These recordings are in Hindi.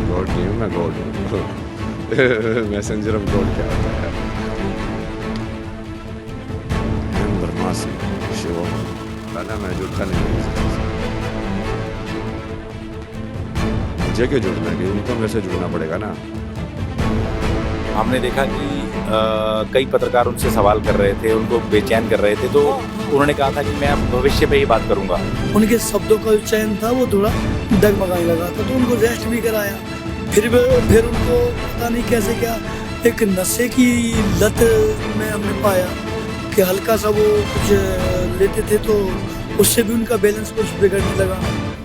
गॉड नहीं हूँ, मैं गॉड हूँ। मैसेंजर ऑफ गॉड क्या होता है? ब्रह्मास्त्र शिव खाना मैं जुड़ता नहीं मुझे क्यों जुड़ना है? उनको मेरे से जुड़ना पड़ेगा ना। हमने देखा कि कई पत्रकार उनसे सवाल कर रहे थे, उनको बेचैन कर रहे थे, तो उन्होंने कहा था कि मैं अब भविष्य पे ही बात करूंगा। उनके शब्दों का जो चयन था वो थोड़ा डगमगाने लगा था, तो उनको रेस्ट भी कराया। फिर उनको पता नहीं कैसे क्या एक नशे की लत में हमने पाया कि हल्का सा वो कुछ लेते थे, तो उससे भी उनका बैलेंस कुछ बिगड़ने लगा।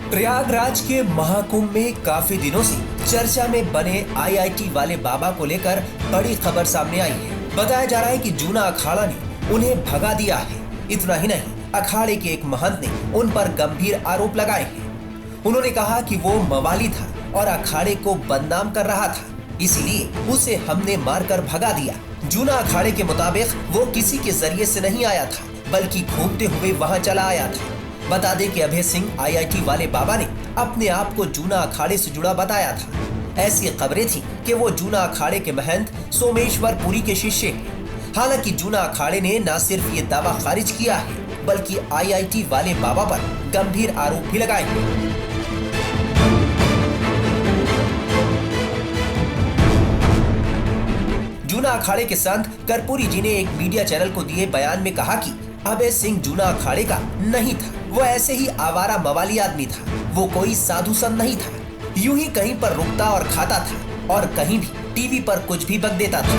प्रयागराज के महाकुंभ में काफी दिनों से चर्चा में बने आईआईटी वाले बाबा को लेकर बड़ी खबर सामने आई है। बताया जा रहा है कि जूना अखाड़ा ने उन्हें भगा दिया है। इतना ही नहीं, अखाड़े के एक महंत ने उन पर गंभीर आरोप लगाए हैं। उन्होंने कहा कि वो मवाली था और अखाड़े को बदनाम कर रहा था, इसीलिए उसे हमने मारकर भगा दिया। जूना अखाड़े के मुताबिक वो किसी के जरिए से नहीं आया था, बल्कि घूमते हुए वहां चला आया था। बता दें कि अभय सिंह आईआईटी वाले बाबा ने अपने आप को जूना अखाड़े से जुड़ा बताया था। ऐसी खबरें थी कि वो जूना अखाड़े के महंत सोमेश्वर पुरी के शिष्य हैं। हालांकि जूना अखाड़े ने न सिर्फ ये दावा खारिज किया है, बल्कि आईआईटी वाले बाबा पर गंभीर आरोप भी लगाए हैं। जूना अखाड़े के संत कर्पूरी जी ने एक मीडिया चैनल को दिए बयान में कहा कि अभय सिंह जूना अखाड़े का नहीं था, वो ऐसे ही आवारा मवाली आदमी था, वो कोई साधु संत नहीं था। यूं ही कहीं पर रुकता और खाता था और कहीं भी टीवी पर कुछ भी बक देता था।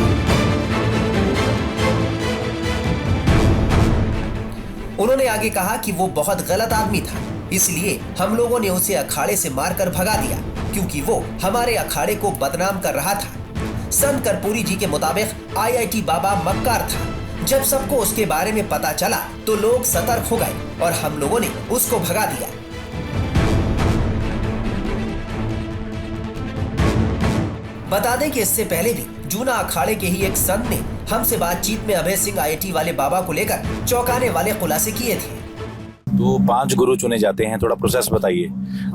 उन्होंने आगे कहा कि वो बहुत गलत आदमी था, इसलिए हम लोगों ने उसे अखाड़े से मारकर भगा दिया, क्योंकि वो हमारे अखाड़े को बदनाम कर रहा था। संत कर्पूरी जी के मुताबिक आईआईटी बाबा मक्कार था। जब सबको उसके बारे में पता चला तो लोग सतर्क हो गए और हम लोगों ने उसको भगा दिया। बता दें कि इससे पहले भी जूना अखाड़े के ही एक संत ने हमसे बातचीत में अभय सिंह आईआईटी वाले बाबा को लेकर चौंकाने वाले खुलासे किए थे। तो 5 गुरु चुने जाते हैं, थोड़ा प्रोसेस बताइए।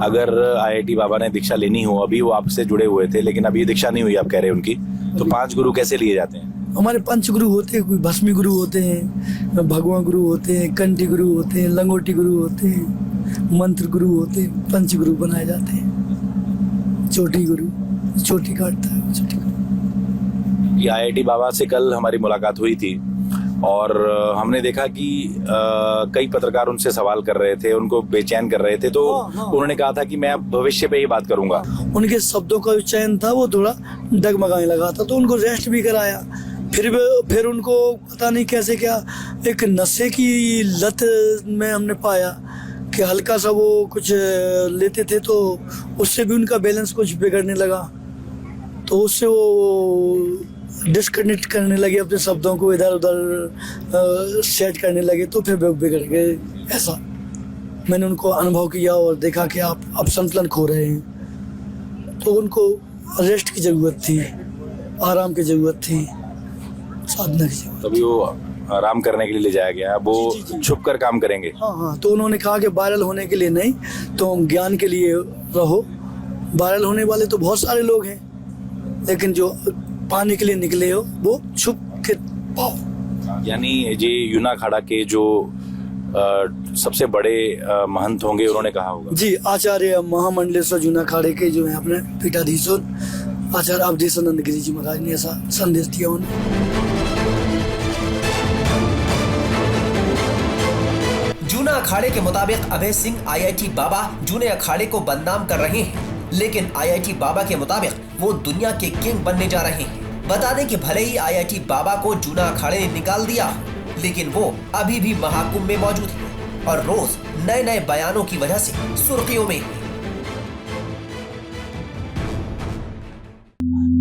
अगर आईआईटी बाबा ने दीक्षा लेनी हो, अभी वो आपसे जुड़े हुए थे लेकिन अभी दीक्षा नहीं हुई आप कह रहे हैं उनकी, तो 5 गुरु कैसे लिए जाते हैं? हमारे 5 गुरु होते हैं, कोई भस्मी गुरु होते हैं, भगवान गुरु होते हैं, कंठी गुरु होते हैं, लंगोटी गुरु होते हैं, मंत्र गुरु होते हैं, 5 गुरु बनाए जाते हैं। चोटी गुरु चोटी काटता है, चोटी गुरु। ये आईआईटी बाबा से कल हमारी मुलाकात हुई थी और हमने देखा कि कई पत्रकार उनसे सवाल कर रहे थे, उनको बेचैन कर रहे थे, तो उन्होंने कहा था कि मैं अब भविष्य पे ही बात करूंगा। उनके शब्दों का जो चयन था वो थोड़ा डगमगाने लगा था, तो उनको रेस्ट भी कराया। फिर उनको पता नहीं कैसे क्या एक नशे की लत में हमने पाया कि हल्का सा वो कुछ लेते थे, तो उससे भी उनका बैलेंस कुछ बिगड़ने लगा, तो उससे वो डिस्कनेक्ट करने लगे, अपने शब्दों को इधर उधर सेट करने लगे, तो फिर बिगड़ गए। ऐसा मैंने उनको अनुभव किया और देखा कि आप अब संतुलन खो रहे हैं, तो उनको रेस्ट की ज़रूरत थी, आराम की ज़रूरत थी, साधना की ज़रूरत। तभी वो आराम करने के लिए ले जाया गया, वो छुप कर काम करेंगे। हाँ, तो उन्होंने कहा कि वायरल होने के लिए नहीं, तो ज्ञान के लिए रहो। वायरल होने वाले तो बहुत सारे लोग हैं, लेकिन जो पाने के लिए निकले हो वो छुप के पाओ। यानी ये यूना अखाड़ा के जो सबसे बड़े महंत होंगे, उन्होंने कहा होगा। जी, आचार्य महामंडलेश्वर जूना अखाड़े के जो है अपने पीठाधीश्वर आचार्य अवधेशानंद गिरी जी महाराज ने ऐसा संदेश दिया उन्हें। जूना अखाड़े के मुताबिक अभय सिंह आईआईटी बाबा जूने अखाड़े को बदनाम कर रहे हैं, लेकिन आईआईटी बाबा के मुताबिक वो दुनिया के किंग बनने जा रहे हैं। बता दें कि भले ही आईआईटी बाबा को जूना अखाड़े ने निकाल दिया, लेकिन वो अभी भी महाकुंभ में मौजूद है और रोज नए नए बयानों की वजह से सुर्खियों में है।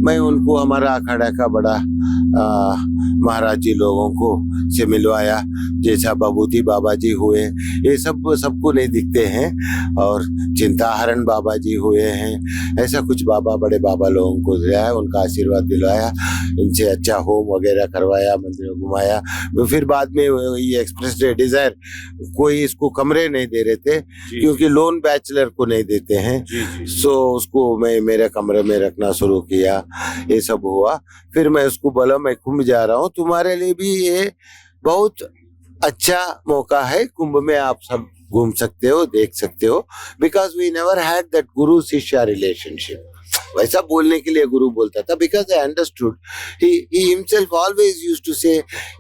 मैं उनको हमारा अखाड़ा का बड़ा महाराज जी लोगों को से मिलवाया, जैसा विभूति बाबा जी हुए, ये सब सबको नहीं दिखते हैं। और चिंताहरण बाबा जी हुए हैं, ऐसा कुछ बाबा, बड़े बाबा लोगों को दिलाया, उनका आशीर्वाद दिलवाया, इनसे अच्छा होम वगैरह करवाया, मंदिर घुमाया। फिर बाद में ये एक्सप्रेस डिजायर, कोई इसको कमरे नहीं दे रहे थे क्योंकि लोन बैचलर को नहीं देते हैं, सो उसको मैं मेरे कमरे में रखना शुरू किया। ये सब हुआ। फिर मैं उसको बोला मैं कुंभ जा रहा हूँ, तुम्हारे लिए भी ये बहुत अच्छा मौका है, कुंभ में आप सब घूम सकते हो, देख सकते हो। Because we never had that guru shishya relationship. वैसा बोलने के लिए गुरु बोलता था, because I understood. he himself always used to say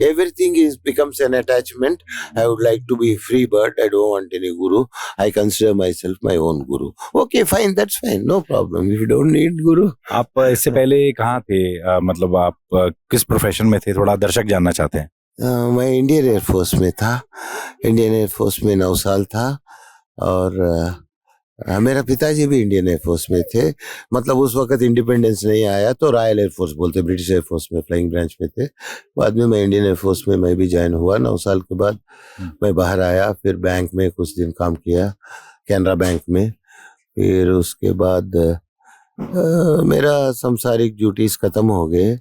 everything becomes an attachment. I would like to be free bird, I don't want any guru, I consider myself my own guru. Okay, fine, that's fine, no problem, if you don't need guru. आप इससे पहले कहाँ थे? मतलब आप किस प्रोफेशन में थे? थोड़ा दर्शक जानना चाहते हैं। मैं इंडियन एयरफोर्स में था। इंडियन एयरफोर्स में 9 साल था। और मेरा पिताजी भी इंडियन एयरफोर्स में थे। मतलब उस वक्त इंडिपेंडेंस नहीं आया तो रॉयल एयरफोर्स बोलते, ब्रिटिश एयरफोर्स में फ्लाइंग ब्रांच में थे। बाद में मैं इंडियन एयरफोर्स में मैं भी ज्वाइन हुआ। 9 साल के बाद मैं बाहर आया, फिर बैंक में कुछ दिन काम किया, कैनरा बैंक में। फिर उसके बाद मेरा संसारिक ड्यूटीज खत्म हो गए,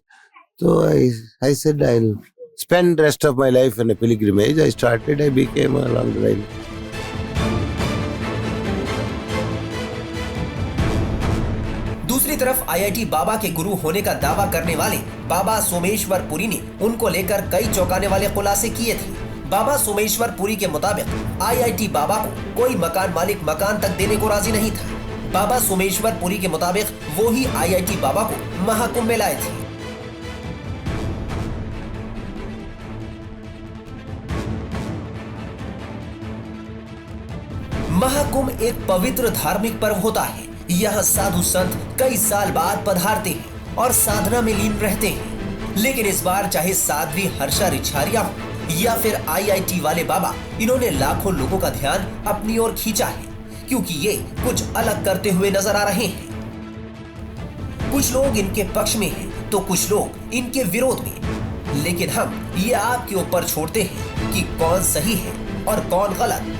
तो I said I will spend rest of my life in a pilgrimage. I became along the line. दूसरी तरफ आईआईटी बाबा के गुरु होने का दावा करने वाले बाबा सोमेश्वर पुरी ने उनको लेकर कई चौंकाने वाले खुलासे किए थे। बाबा सोमेश्वर पुरी के मुताबिक आईआईटी बाबा को कोई मकान मालिक मकान तक देने को राजी नहीं था। बाबा सोमेश्वर पुरी के मुताबिक वो ही आईआईटी बाबा को महाकुंभ में लाए थे। महाकुंभ एक पवित्र धार्मिक पर्व होता है। यहाँ साधु संत कई साल बाद पधारते हैं और साधना में लीन रहते हैं। लेकिन इस बार चाहे साध्वी हर्षा रिछारिया हो या फिर आईआईटी वाले बाबा, इन्होंने लाखों लोगों का ध्यान अपनी ओर खींचा है, क्योंकि ये कुछ अलग करते हुए नजर आ रहे हैं। कुछ लोग इनके पक्ष में हैं, तो कुछ लोग इनके विरोध में। लेकिन हम ये आपके ऊपर छोड़ते हैं कि कौन सही है और कौन गलत।